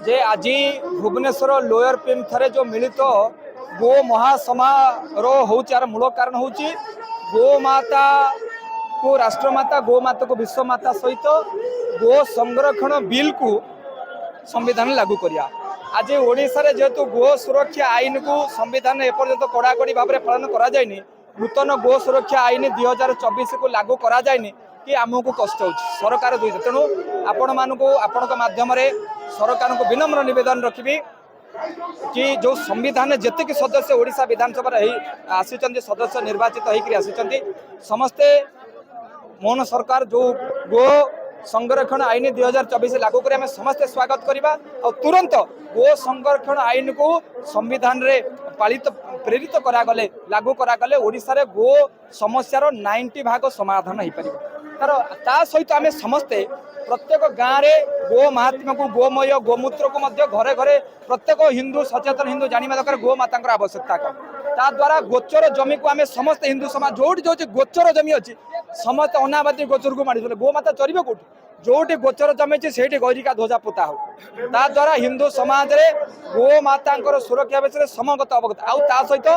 जे आज Bhubaneswar lower Pym थे जो मिलित गो महासमारोह होर मूल कारण हूँ गोमाता को राष्ट्रमाता गोमाता को विश्वमाता सहित गो संरक्षण बिल को संविधान लागू करिया। आज ओडिशा जेहेतु गो सुरक्षा आईन को संविधान एपर्यंत कड़ाकड़ी भाव में पालन करा जायनि, नूतन गो सुरक्षा आईन 2024 को लागू करा जायनि कि आमको कष्ट हो सरकार दुई तेणु आपण माध्यम सरकार को विनम्र निवेदन रखी कि जो संविधान जेतिक सदस्य ओडिशा विधानसभा आसी सदस्य निर्वाचित होती समस्ते मोहन सरकार जो गो संरक्षण आईन 2024 लागू कर समस्ते स्वागत करवा और तुरंत गो संरक्षण आईन को संविधान रे पालित प्रेरित करागले लागू करागले ओडिशा रे गो समस्यार 90% समाधान हो पार तार ता सहित आम समस्ते प्रत्येक गाँव में गो महात्मा को गोमय गोमूत्र को घरे घरे प्रत्येक हिंदू सचेतन हिंदू जाना दरकार गोमाता आवश्यकता ता द्वारा गोचर जमी को आम समस्त हिंदू समाज जो गोचर जमी अच्छी समस्त अनाबादी गोचर को माड़ी गोमाता चरवे कौट जोटी गोचर जमी अच्छी से गैरिका ध्वजा पोता हो ता द्वारा हिंदू समाज रे गोमाता सुरक्षा विषय समगत अवगत आ सहित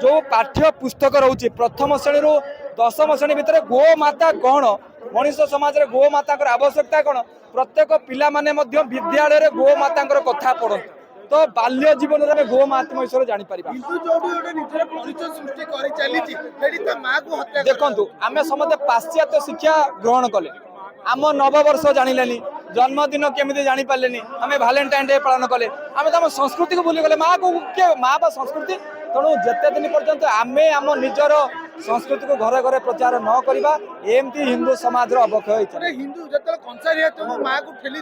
जो पाठ्य पुस्तक रोचे प्रथम श्रेणी रु 10वीं श्रेणी भितर गोमाता कौन मनीष समाज रे गोमाता आवश्यकता कौन प्रत्येक पिला माने मध्य विद्यालय रे गोमाता कथा पढ़ तो बाल्य जीवन में गो महात्मा विषय जापर देखु आम समस्त पाश्चात्य शिक्षा ग्रहण कले आम नववर्ष जानी जन्मदिन केमी जानी पारे आम भैलेटाइन डे पालन कले आम तो संस्कृति को भूली गले माँ को माँ बा संस्कृति तेणु जिते दिन पर्यंत आम आम निजर संस्कृति को घरे घरे प्रचार न करवा एमती हिंदू समाज अवक्षय हिंदू जो कंसा माँ को ठेली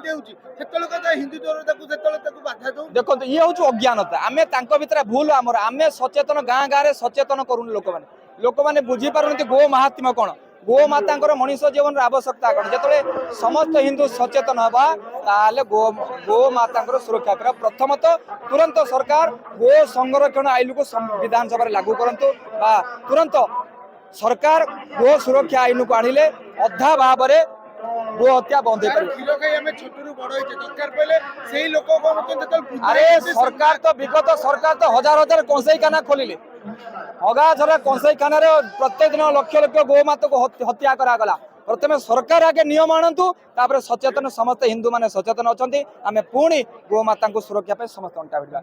देखो ये हूँ अज्ञानता आम भितर भूल आमर आम सचेतन गाँ गाँव सचेतन करूँ लोक मैंने बुझी पारती गो महात्मा कौन गोमाता मनीष जीवन आवश्यकता कौन जो समस्त हिंदू सचेतन हवा गोमाता सुरक्षा कर प्रथमत तुरंत सरकार गो संरक्षण आईन को विधानसभा लागू करंतु तुरंत सरकार गो सुरक्षा आईन को आनिले अधा भाव में गो हत्या बंद अरे सरकार तो विगत सरकार तो हजार हजार कंसाई खाना खोलिले हजार कंसाई खाना प्रत्येक दिन लक्ष लक्ष गोमाता को हत्या करागला प्रथम सरकार आगे नियम आणतु तापर सचेतन समस्त हिंदू माने सचेतन अच्छा आम पुणी गोमाता सुरक्षा समस्त अंटा भिड़ा।